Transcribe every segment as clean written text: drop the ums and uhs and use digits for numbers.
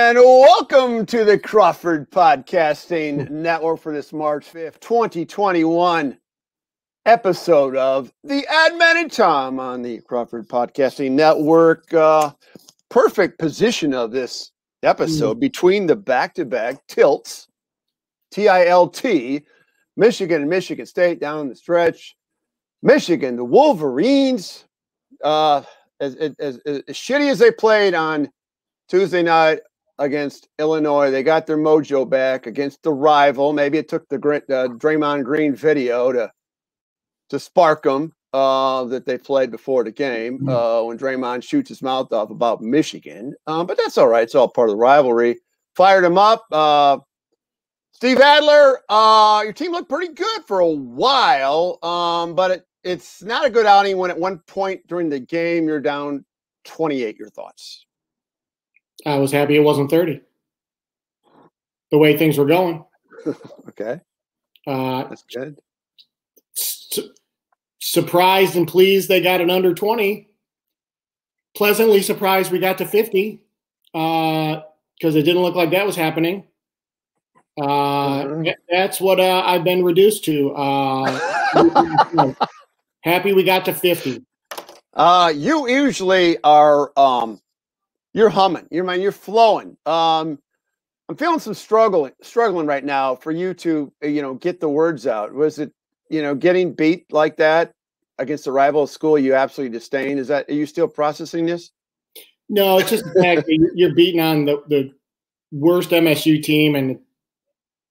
And welcome to the Crawford Podcasting Network for this March 5th, 2021 episode of The Adman and Tom on the Crawford Podcasting Network. Perfect position of this episode between the back-to-back tilts, T-I-L-T, Michigan and Michigan State down the stretch. Michigan, the Wolverines, as shitty as they played on Tuesday night against Illinois, they got their mojo back against the rival. Maybe it took the Draymond Green video to spark them that they played before the game when Draymond shoots his mouth off about Michigan. But that's all right. It's all part of the rivalry. Fired him up. Steve Adler, your team looked pretty good for a while, but it's not a good outing when at one point during the game you're down 28. Your thoughts? I was happy it wasn't 30. The way things were going. Okay. That's good. Surprised and pleased they got an under 20. Pleasantly surprised we got to 50 because it didn't look like that was happening. That's what I've been reduced to. Happy we got to 50. You usually are you're humming. You're flowing. I'm feeling some struggling right now for you to get the words out. Was it getting beat like that against a rival school you absolutely disdain? Are you still processing this? No, it's just the fact that you're beating on the worst MSU team and as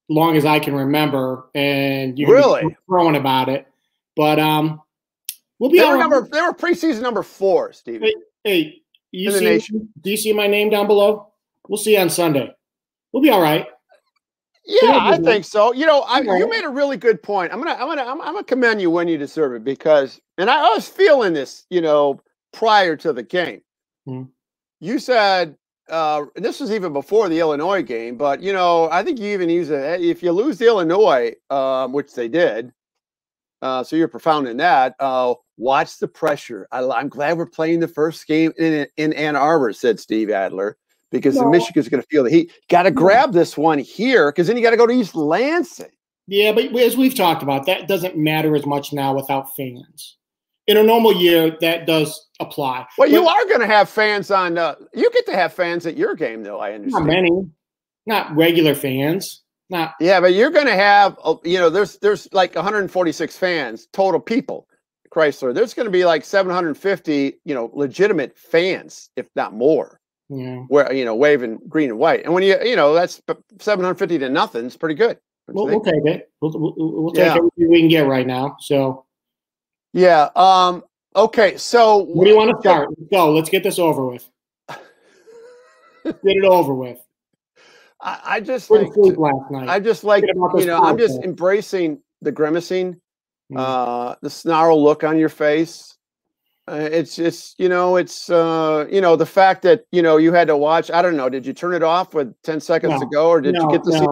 long as I can remember, and you're really throwing about it. But we'll be. They were preseason number 4, Steve. Hey, do you see my name down below? We'll see you on Sunday. We'll be all right. Yeah, I think so. You made a really good point. I'm gonna commend you when you deserve it because, and I was feeling this, prior to the game. You said. This was even before the Illinois game, but I think you even used it. If you lose to Illinois, which they did, so you're profound in that. Watch the pressure. I'm glad we're playing the first game in Ann Arbor, said Steve Adler, because Michigan's going to feel the heat. Got to grab this one here because then you got to go to East Lansing. Yeah, but as we've talked about, that doesn't matter as much now without fans. In a normal year, that does apply. Well, you are going to have fans on. You get to have fans at your game, though. I understand. Not many, not regular fans. Yeah, but you're going to have. There's like 146 fans total people. Chrysler. There's going to be like 750. Legitimate fans, if not more. Yeah. Where waving green and white, and when that's 750 to nothing. It's pretty good. We'll take it. We'll take everything we can get right now. So. Yeah. Okay. So where do you want to start? Let's go. Let's get this over with. Get it over with. I just like sleep last night. I just like I'm just embracing the grimacing, the snarl look on your face. It's just it's the fact that you had to watch. I don't know. Did you turn it off with 10 seconds to go, or did you get to see?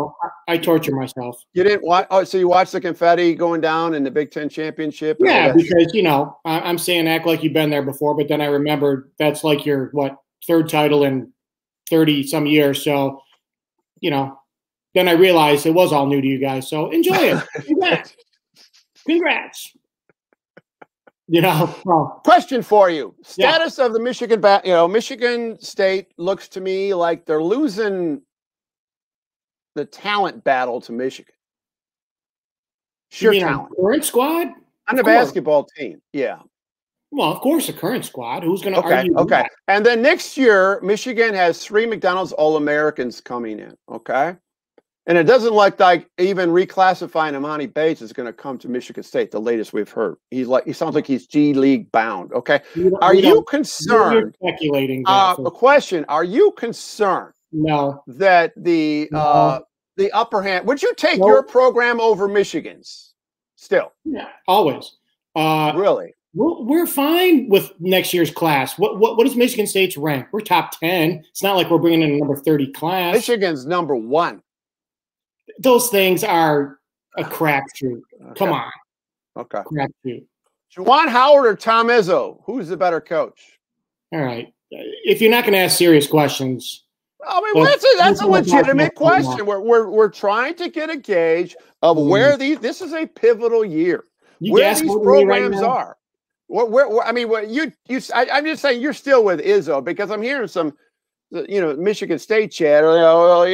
I torture myself. You didn't watch. Oh, so you watched the confetti going down in the Big Ten championship? Yeah, because I'm saying act like you've been there before, but then I remembered that's like your third title in 30 some years. So then I realized it was all new to you guys. So enjoy it. Congrats. Question for you. Status of the Michigan Michigan State looks to me like they're losing the talent battle to Michigan. Sheer talent. Current squad? On the basketball team. Yeah. Well, of course, the current squad. Who's going to argue? Okay. That? And then next year, Michigan has 3 McDonald's All-Americans coming in. Okay. And it doesn't look like even reclassifying Amani Bates is going to come to Michigan State. The latest we've heard, he sounds like he's G League bound. Okay, are you concerned? You're speculating. A question: are you concerned? No. That the upper hand? Would you take your program over Michigan's? Still, yeah, always. Really? We're fine with next year's class. What is Michigan State's rank? We're top 10. It's not like we're bringing in a number 30 class. Michigan's number 1. Those things are a crapshoot. Okay. Come on. Okay. Crapshoot. Juwan Howard or Tom Izzo? Who's the better coach? All right. If you're not going to ask serious questions, I mean, well, that's a legitimate question. We're trying to get a gauge of where this is a pivotal year, where these programs are. Where I mean, I'm just saying you're still with Izzo because I'm hearing some, Michigan State chat, of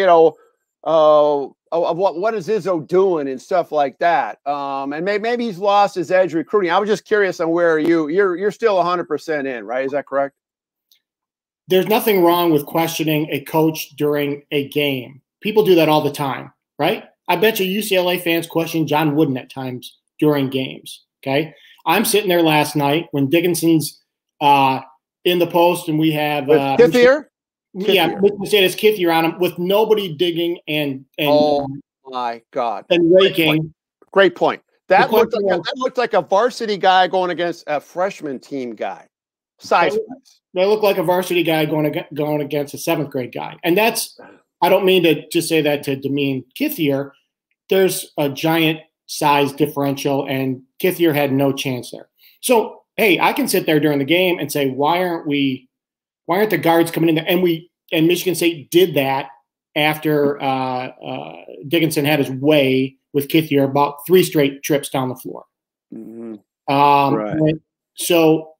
what is Izzo doing and stuff like that. And maybe he's lost his edge recruiting. I was just curious on where you're still 100% in, right? Is that correct? There's nothing wrong with questioning a coach during a game. People do that all the time, right? I bet you UCLA fans question John Wooden at times during games, okay? I'm sitting there last night when Dickinson's in the post and we have Kithier? Yeah, Michigan State has Kithier on him with nobody digging and oh my God. And raking. Great point. That looked like a varsity guy going against a freshman team guy. Size-wise. They look like a varsity guy going against a 7th grade guy. And I don't mean to just say that to demean Kithier. There's a giant size differential, and Kithier had no chance there. So, hey, I can sit there during the game and say, why aren't the guards coming in there? And Michigan State did that after Dickinson had his way with Kithier about 3 straight trips down the floor. Mm-hmm. Right. So,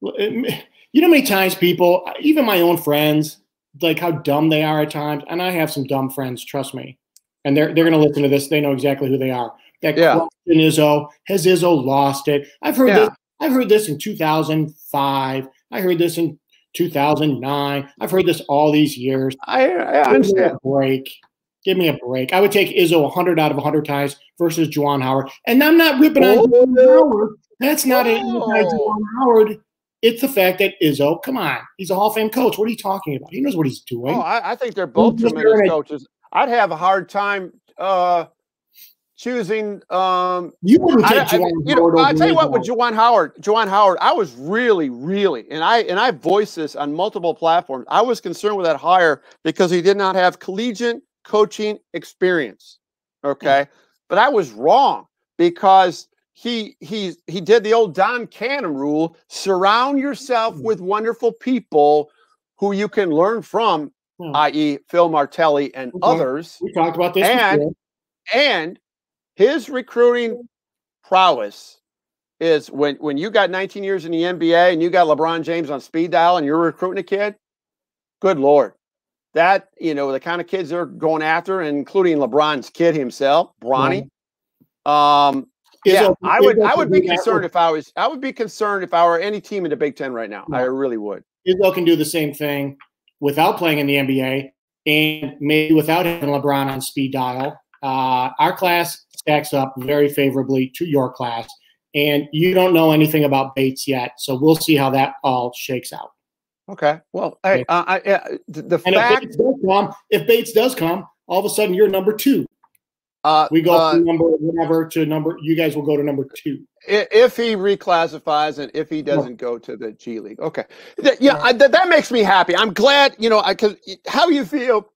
you know how many times people, even my own friends, like how dumb they are at times, and I have some dumb friends, trust me, and they're going to listen to this. They know exactly who they are. That question Izzo, has Izzo lost it? I've heard this in 2005. I heard this in 2009. I've heard this all these years. I understand. Give me a break. I would take Izzo 100 out of 100 times versus Juwan Howard. And I'm not ripping on Juwan Howard. That's not an anti-Juwan Howard. It's the fact that Izzo, come on, he's a Hall of Fame coach. What are you talking about? He knows what he's doing. Oh, I think they're both tremendous coaches. I'd have a hard time choosing. You wouldn't take Juwan Howard. I'll tell you what, with Juwan Howard, I was really, and I voiced this on multiple platforms. I was concerned with that hire because he did not have collegiate coaching experience. Okay, but I was wrong because he did the old Don Cannon rule: surround yourself with wonderful people who you can learn from, i.e., Phil Martelli and others. We talked about this and his recruiting prowess is when you got 19 years in the NBA and you got LeBron James on speed dial and you're recruiting a kid, good Lord. That, the kind of kids they're going after, including LeBron's kid himself, Bronny. I would be concerned if I were any team in the Big Ten right now. I really would. Izzo can do the same thing without playing in the NBA and maybe without having LeBron on speed dial. Our class stacks up very favorably to your class, and you don't know anything about Bates yet, so we'll see how that all shakes out. Okay. Well, hey, if Bates does come, all of a sudden you're number 2. We go from number whatever to number. You guys will go to number 2 if he reclassifies and if he doesn't go to the G League. Okay. That makes me happy. I'm glad. Because how you feel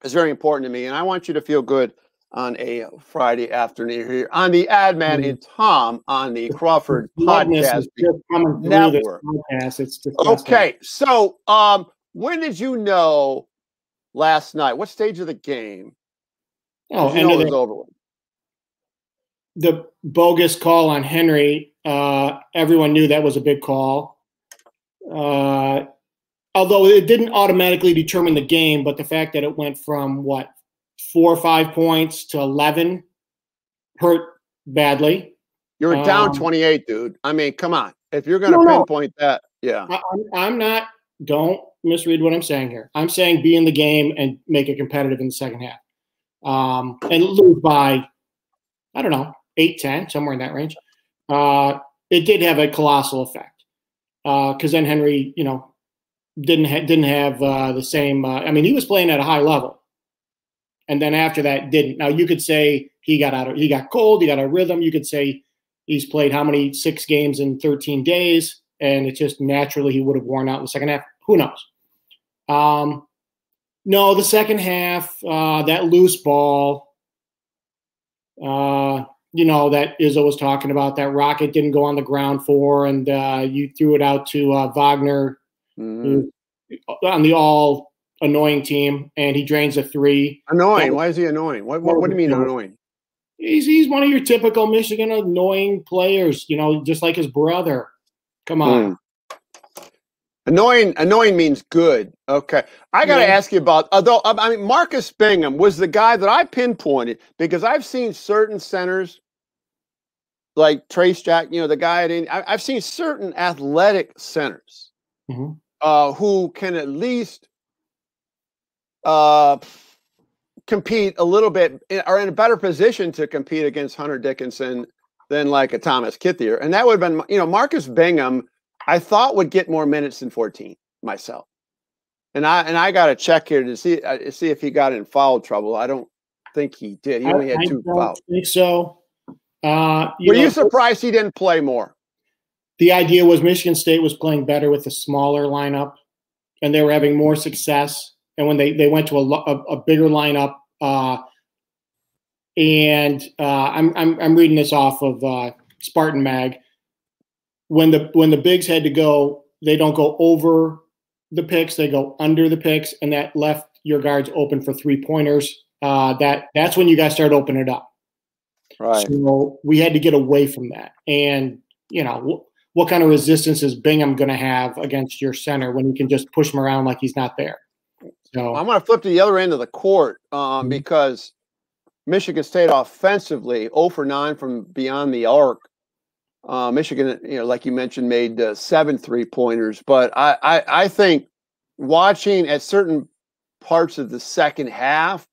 is very important to me, and I want you to feel good on a Friday afternoon here on the Ad Man and Tom on the Crawford Podcast Network. Okay, so when did you know last night? What stage of the game? Oh, it was over with? The bogus call on Henry. Everyone knew that was a big call. Although it didn't automatically determine the game, but the fact that it went from 4 or 5 points to 11 hurt badly. You were down 28, dude. I mean, come on. If you're going to pinpoint that, yeah. I'm not. Don't misread what I'm saying here. I'm saying be in the game and make it competitive in the second half. And lose by, I don't know, 8-10, somewhere in that range. It did have a colossal effect because then Henry, didn't have the same. He was playing at a high level. And then after that, didn't. Now you could say he got cold, he got a rhythm. You could say he's played 6 games in 13 days, and it's just naturally he would have worn out in the second half. Who knows? No, the second half, that loose ball, that Izzo was talking about, that rocket didn't go on the ground for, and you threw it out to Wagner, who on the all annoying team, and he drains a three. Annoying? Why is he annoying? What do you mean annoying? He's one of your typical Michigan annoying players, just like his brother. Come on. Annoying means good. Okay. I got to ask you about, although, I mean, Marcus Bingham was the guy that I pinpointed because I've seen certain centers like Trace Jack, the guy I've seen certain athletic centers who can at least compete a little bit, are in a better position to compete against Hunter Dickinson than like a Thomas Kithier. And that would have been, Marcus Bingham, I thought would get more minutes than 14 myself. And I got to check here to see if he got in foul trouble. I don't think he did. He only had 2 fouls. I think so. Were you surprised he didn't play more? The idea was Michigan State was playing better with a smaller lineup, and they were having more success. And when they went to a bigger lineup, and I'm reading this off of Spartan Mag. When the bigs had to go, they don't go over the picks, they go under the picks, and that left your guards open for 3-pointers. That's when you guys start opening it up. Right. So we had to get away from that. And, what kind of resistance is Bingham going to have against your center when you can just push him around like he's not there? So I'm going to flip to the other end of the court because Michigan State offensively, 0 for 9 from beyond the arc. Michigan, like you mentioned, made 7 3-pointers. But I think watching at certain parts of the second half,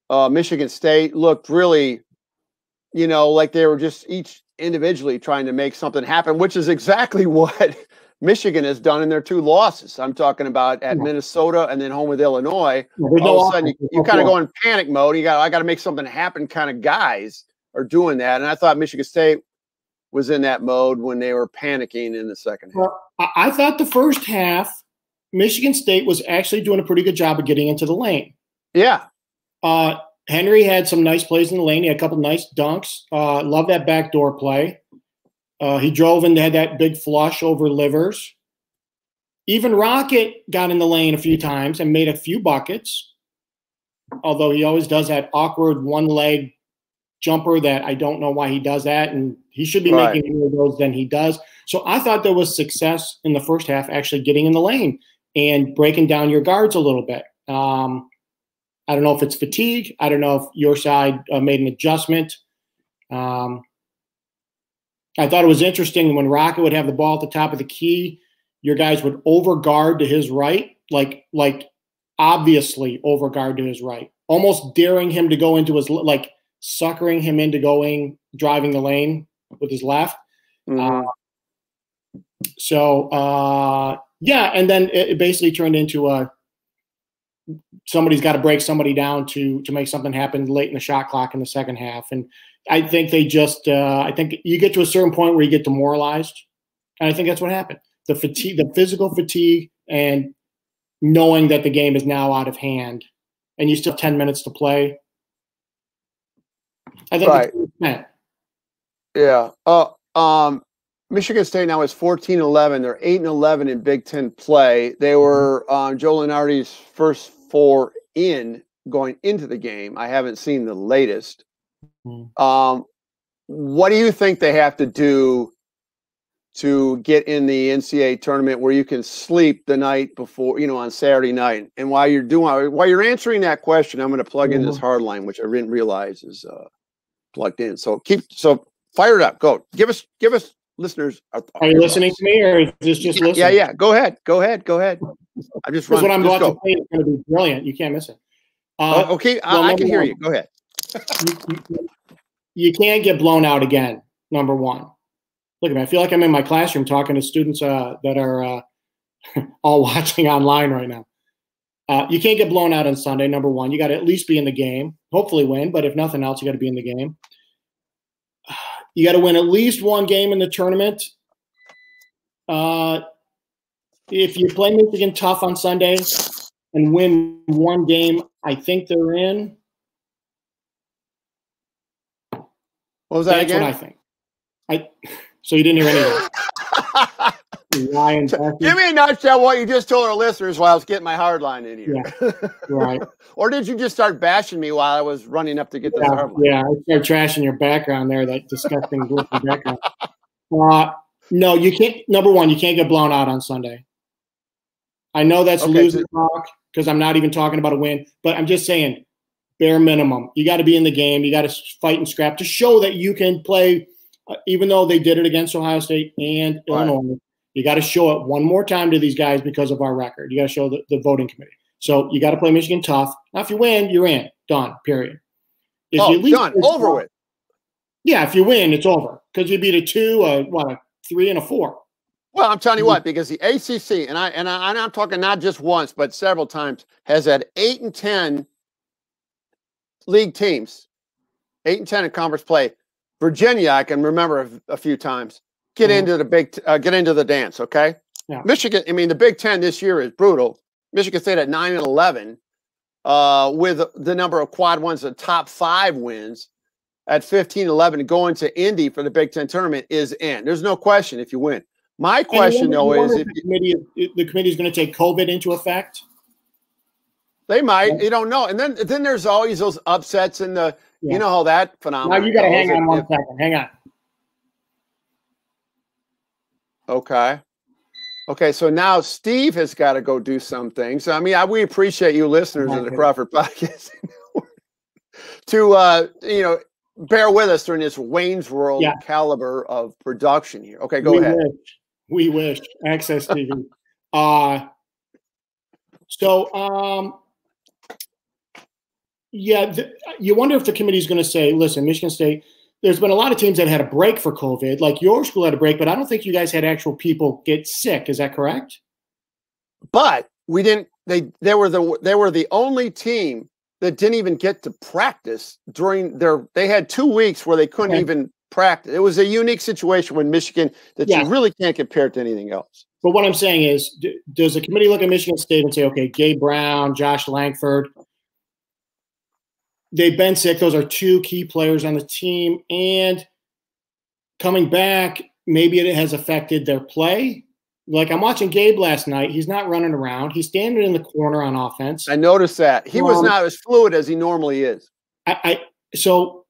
Michigan State looked really, like they were just each individually trying to make something happen, which is exactly what Michigan has done in their 2 losses. I'm talking about at Minnesota and then home with Illinois. All of a sudden, you kind of go in panic mode. I got to make something happen kind of guys are doing that. And I thought Michigan State was in that mode when they were panicking in the second half. Well, I thought the first half, Michigan State was actually doing a pretty good job of getting into the lane. Yeah. Henry had some nice plays in the lane. He had a couple nice dunks. Love that backdoor play. He drove and had that big flush over Livers. Even Rocket got in the lane a few times and made a few buckets, although he always does that awkward one-leg jumper that I don't know why he does that, and he should be making more of those than he does. So I thought there was success in the first half actually getting in the lane and breaking down your guards a little bit. I don't know if it's fatigue. I don't know if your side made an adjustment. I thought it was interesting when Rocket would have the ball at the top of the key, your guys would overguard to his right, like obviously overguard to his right, almost daring him to go into his, like suckering him into driving the lane with his left. Mm-hmm. And then it basically turned into somebody's got to break somebody down to make something happen late in the shot clock in the second half. And I think they just I think you get to a certain point where you get demoralized. And I think that's what happened. The fatigue, the physical fatigue, and knowing that the game is now out of hand and you still have 10 minutes to play. I think that's what it meant. Yeah. Michigan State now is 14-11. They're 8-11 in Big Ten play. They were Joe Lunardi's first 4 going into the game. I haven't seen the latest. What do you think they have to do to get in the NCAA tournament where you can sleep the night before, on Saturday night? And while you're answering that question, I'm going to plug in this hard line, which I didn't realize is plugged in. So fire it up. Go. Give us listeners. Are you listening to me, or is this just listening? Yeah. Go ahead. I'm just running. What I'm about to play is going to be brilliant. You can't miss it. Okay, I can hear you. Go ahead. You can't get blown out again. Number one. Look at me. I feel like I'm in my classroom talking to students that are all watching online right now. You can't get blown out on Sunday. Number one, you got to at least be in the game. Hopefully win, but if nothing else, you got to be in the game. You got to win at least one game in the tournament. If you play Michigan tough on Sunday and win one game, I think they're in. What was that again? That's what I think. So you didn't hear anything. Ryan, give me a nutshell what you just told our listeners while I was getting my hard line in here. Yeah, right. Or did you just start bashing me while I was running up to get this hard line? Yeah, I started trashing your background there, that disgusting background. No, you can't. Number one, you can't get blown out on Sunday. I know that's losing talk because I'm not even talking about a win, but I'm just saying, bare minimum, you got to be in the game. You got to fight and scrap to show that you can play, even though they did it against Ohio State and Illinois. You got to show it one more time to these guys because of our record. You got to show the voting committee. So you got to play Michigan tough. Now, if you win, you're in. Done. Period. If you at least done. Over with. Yeah, if you win, it's over because you beat a 2, a 3, and a 4. Well, I'm telling you what, because the ACC and I'm talking not just once but several times has had 8 and 10 league teams, 8 and 10 in conference play. Virginia, I can remember a few times. Get into the dance, okay? Yeah. Michigan, I mean, the Big Ten this year is brutal. Michigan State at 9 and 11, with the number of quad ones, the top 5 wins at 15-11, going to Indy for the Big Ten tournament is in. There's no question if you win. My question though is if the committee is going to take COVID into effect. They might. You don't know. And then there's always those upsets in the. Yeah. You know how that phenomenon. Now you got to hang on one second. Hang on. Okay, so now Steve has got to go do some things. I mean, we appreciate you listeners of the Crawford Podcast to bear with us during this Wayne's World caliber of production here. Okay, go ahead. We wish. Access TV. You wonder if the committee is going to say, listen, Michigan State, there's been a lot of teams that had a break for COVID. Like your school had a break, but I don't think you guys had actual people get sick. Is that correct? But we didn't. They were the only team that didn't even get to practice during They had 2 weeks where they couldn't even practice. It was a unique situation with Michigan that you really can't compare it to anything else. But what I'm saying is, does the committee look at Michigan State and say, okay, Gabe Brown, Josh Langford, they've been sick. Those are 2 key players on the team. And coming back, maybe it has affected their play. Like I'm watching Gabe last night. He's not running around. He's standing in the corner on offense. I noticed that. He was not as fluid as he normally is. So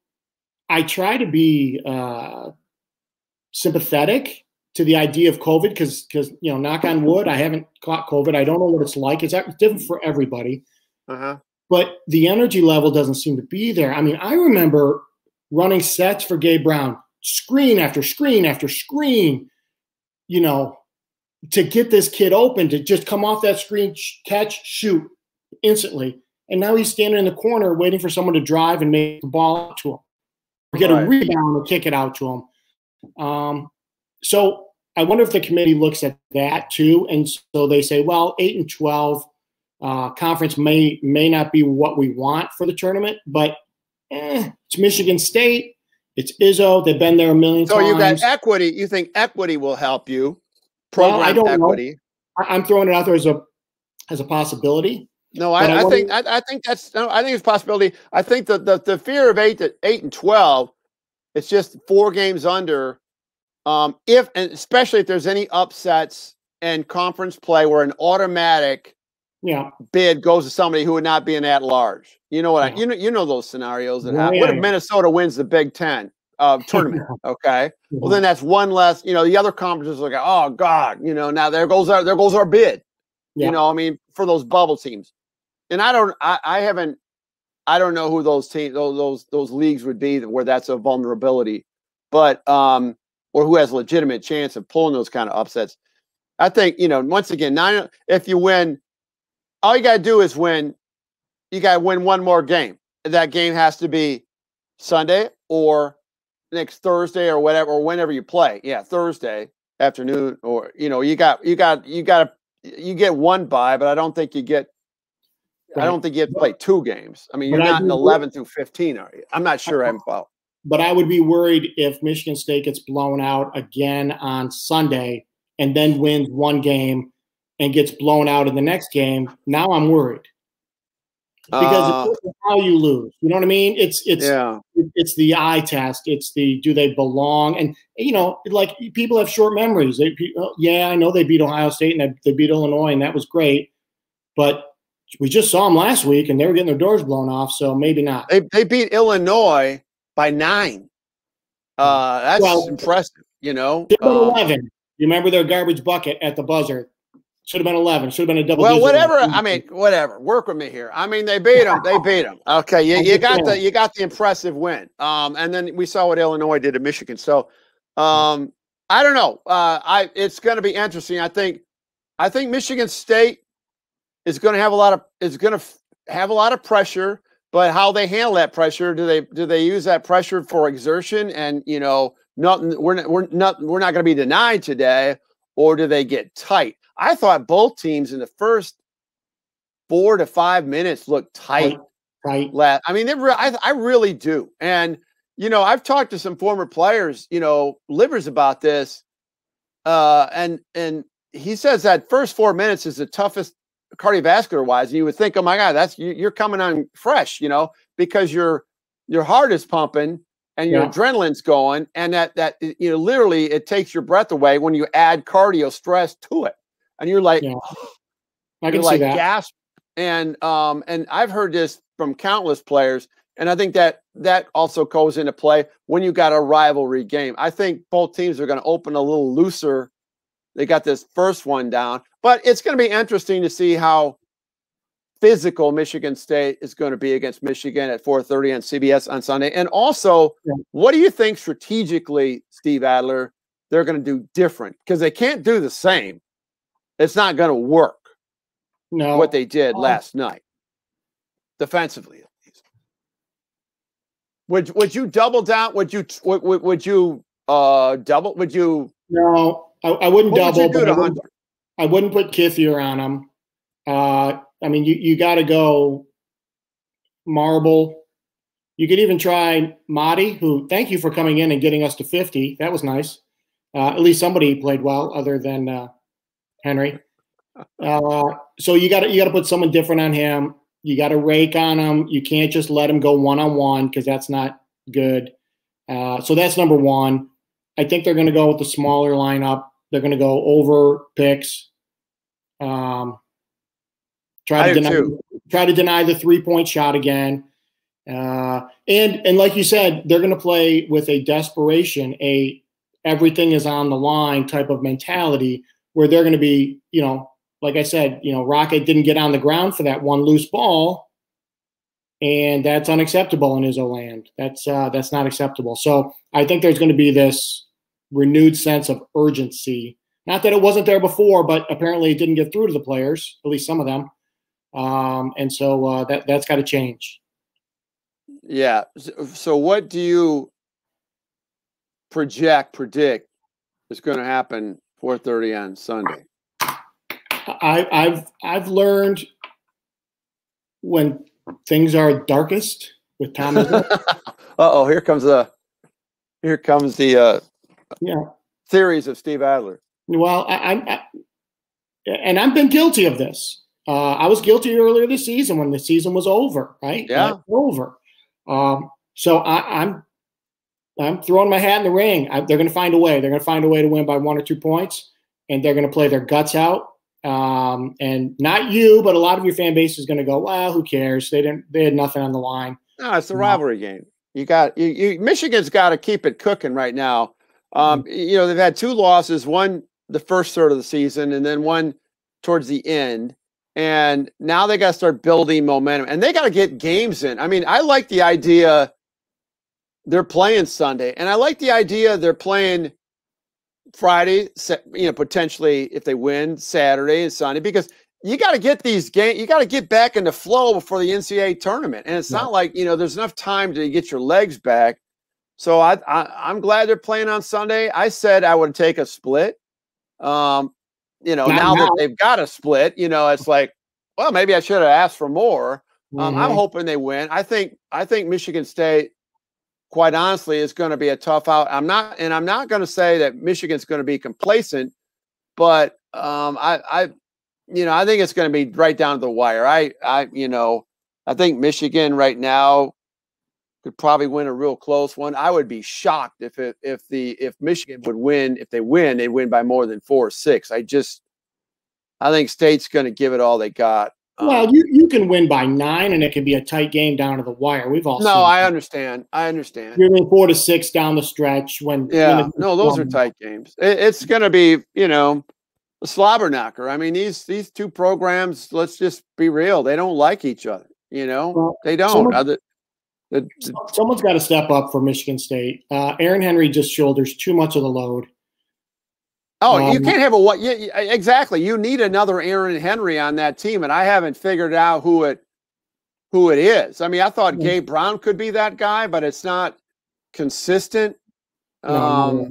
I try to be sympathetic to the idea of COVID because knock on wood, I haven't caught COVID. I don't know what it's like. It's different for everybody. But the energy level doesn't seem to be there. I mean, I remember running sets for Gabe Brown, screen after screen after screen, to get this kid open, to just come off that screen, catch, shoot instantly. And now he's standing in the corner waiting for someone to drive and make the ball out to him or get a rebound and kick it out to him. So I wonder if the committee looks at that too. And so they say, well, 8 and 12, conference may not be what we want for the tournament, but it's Michigan State, it's Izzo. They've been there a million times. So you got equity. You think equity will help you? Program I don't equity. Know. I'm throwing it out there as a possibility. No, I think it's a possibility. I think the fear of 8 and 12, it's just 4 games under. And especially if there's any upsets in conference play where an automatic bid goes to somebody who would not be an at-large. You know what? You know those scenarios that happen. What if Minnesota wins the Big Ten tournament? Okay, well then that's one less. The other conferences are like, oh God, now there goes our bid. I mean, for those bubble teams, and I don't know who those teams, those leagues would be where that's a vulnerability, but or who has a legitimate chance of pulling those kind of upsets. I think once again, if you win. All you got to do is win. You got to win one more game. That game has to be Sunday or next Thursday or whatever, or whenever you play. Yeah, Thursday afternoon, or you get one bye, but I don't think you get. I don't think you have to play 2 games. I mean, you're not in 11 through 15, are you? I'm not sure I'm about. But I would be worried if Michigan State gets blown out again on Sunday and then wins 1 game and gets blown out in the next game. Now I'm worried. because it's how you lose. You know what I mean? It's the eye test. It's the do they belong? And like people have short memories. I know they beat Ohio State and they beat Illinois, and that was great. But we just saw them last week, and they were getting their doors blown off. So maybe not. They beat Illinois by 9. That's impressive. Should have been 11. You remember their garbage bucket at the buzzer? Should have been 11. Should have been a double. Well, whatever. I mean, whatever. Work with me here. I mean, they beat them. They beat them. Okay, you got the impressive win. And then we saw what Illinois did to Michigan. So, I don't know. It's going to be interesting. I think Michigan State is going to have a lot of pressure. But how they handle that pressure? Do they use that pressure for exertion? And nothing. We're not going to be denied today, or do they get tight? I thought both teams in the first 4 to 5 minutes looked tight. Right. I mean, I really do. And I've talked to some former players, Livers, about this, and he says that first 4 minutes is the toughest cardiovascular wise. And you would think, oh my God, you're coming on fresh, because your heart is pumping and your adrenaline's going, and that literally it takes your breath away when you add cardio stress to it. And you're like, I can see that. Gasp. And I've heard this from countless players, and I think that also goes into play when you got a rivalry game. I think both teams are going to open a little looser. They got this first one down, but it's going to be interesting to see how physical Michigan State is going to be against Michigan at 4:30 on CBS on Sunday. And also, what do you think strategically, Steve Adler, they're going to do different? Because they can't do the same. It's not going to work. No, what they did last night, defensively at least. Would you double down? Would you double? Would you? No, I wouldn't double. I wouldn't put Kithier on him. I mean, you got to go Marble. You could even try Madi, who, thank you for coming in and getting us to 50. That was nice. At least somebody played well other than Henry. So you got to put someone different on him. You got to rake on him. You can't just let him go one-on-one because that's not good. So that's number one. I think they're going to go with the smaller lineup. They're going to go over picks. Try to deny the 3-point shot again. And like you said, they're going to play with a desperation, everything is on the line type of mentality, where they're going to be, like I said, Rocket didn't get on the ground for that one loose ball, and that's unacceptable in Izzo land. That's not acceptable. So I think there's going to be this renewed sense of urgency. Not that it wasn't there before, but apparently it didn't get through to the players, at least some of them. And so that's got to change. Yeah. So what do you predict is going to happen 4:30 on Sunday? I've learned when things are darkest with Tom. Uh-oh, here comes the theories of Steve Adler. Well, I've been guilty of this. I was guilty earlier this season when the season was over, right? Yeah, over. So I'm throwing my hat in the ring. They're going to find a way. They're going to find a way to win by 1 or 2 points, and they're going to play their guts out. And not you, but a lot of your fan base is going to go, well, who cares? They had nothing on the line. No, it's a rivalry game. Michigan's got to keep it cooking right now. They've had 2 losses, one the first third of the season, and then one towards the end. And now they got to start building momentum, and they got to get games in. I mean, I like the idea they're playing Sunday, and I like the idea they're playing Friday, potentially if they win Saturday and Sunday, because you got to get these games, you got to get back into flow before the NCAA tournament. And it's not like, there's enough time to get your legs back. So I'm glad they're playing on Sunday. I said I would take a split. Now that they've got a split, it's like, well, maybe I should have asked for more. I'm hoping they win. I think Michigan State, quite honestly, is going to be a tough out. I'm not going to say that Michigan's going to be complacent, but I think it's going to be right down to the wire. I think Michigan right now could probably win a real close one. I would be shocked if Michigan would win. If they win, they'd win by more than 4 or 6. I think State's going to give it all they got. Well, you can win by 9, and it can be a tight game down to the wire. We've all seen I understand. You're winning 4 to 6 down the stretch when those are tight games. It's going to be a slobber knocker. I mean, these two programs. Let's just be real. They don't like each other. Well, they don't. Someone's got to step up for Michigan State. Aaron Henry just shoulders too much of the load. Oh, you can't have exactly. You need another Aaron Henry on that team, and I haven't figured out who it is. I mean, I thought Gabe Brown could be that guy, but it's not consistent. I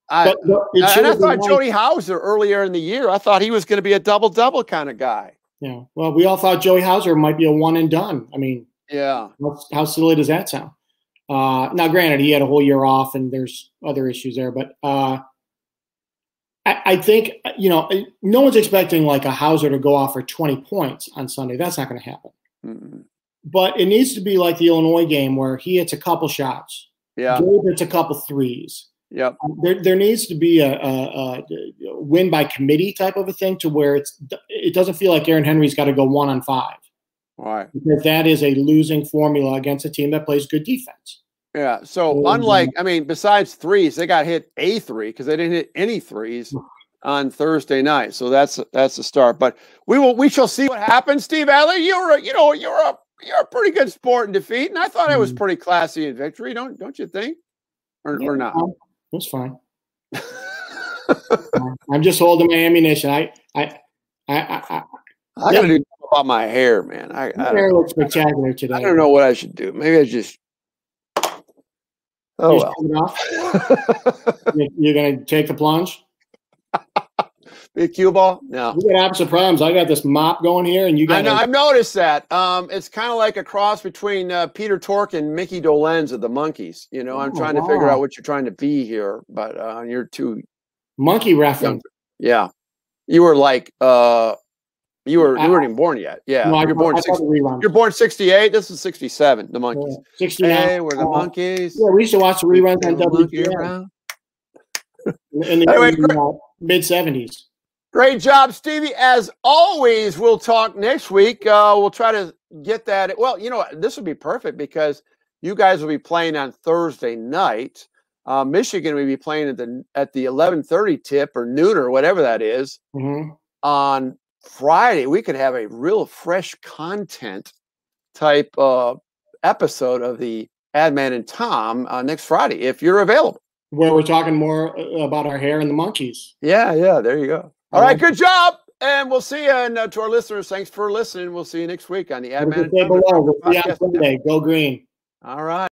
thought Jody Hauser earlier in the year. I thought he was going to be a double-double kind of guy. Yeah. Well, we all thought Joey Hauser might be a one and done. I mean, yeah. How silly does that sound? Now, granted, he had a whole year off, and there's other issues there, but I think, no one's expecting like a Hauser to go off for 20 points on Sunday. That's not going to happen. Mm-hmm. But it needs to be like the Illinois game where he hits a couple shots. Yeah. Gabe hits a couple threes. Yep. There needs to be a win by committee type of a thing to where it doesn't feel like Aaron Henry's got to go 1-on-5. Right. Because that is a losing formula against a team that plays good defense. Yeah. So besides threes, they got hit a 3 because they didn't hit any threes on Thursday night. So that's the start. But we shall see what happens. Steve Adler, you're a pretty good sport in defeat, and I thought it was pretty classy in victory. Don't you think? Or not? That's fine. I'm just holding my ammunition. I gotta do about my hair, man. My hair looks spectacular today. I don't know what I should do. Maybe I just. Oh well. You're gonna take the plunge? The cue ball? No. You got opposite problems. I got this mop going here, and you got. I've noticed that. It's kind of like a cross between Peter Tork and Mickey Dolenz of the Monkees. I'm trying to figure out what you're trying to be here, but you're too monkey reference. Yeah, you were like you weren't even born yet. Yeah, no, you're born. You're born 68. This is 67. The Monkees. 69. Hey, we're the Monkees. Yeah, we used to watch the reruns on WGN in the mid 70s. Great job, Stevie. As always, we'll talk next week. We'll try to get that. Well, this would be perfect because you guys will be playing on Thursday night. Michigan will be playing at the 11:30 tip or noon or whatever that is on Friday. We could have a real fresh content type episode of the Adman and Tom next Friday if you're available. Where we're talking more about our hair and the Monkees. Yeah. There you go. All right, good job. And we'll see you. And to our listeners, thanks for listening. We'll see you next week on the Adman and Tom. We'll see you on Sunday. Go green. All right.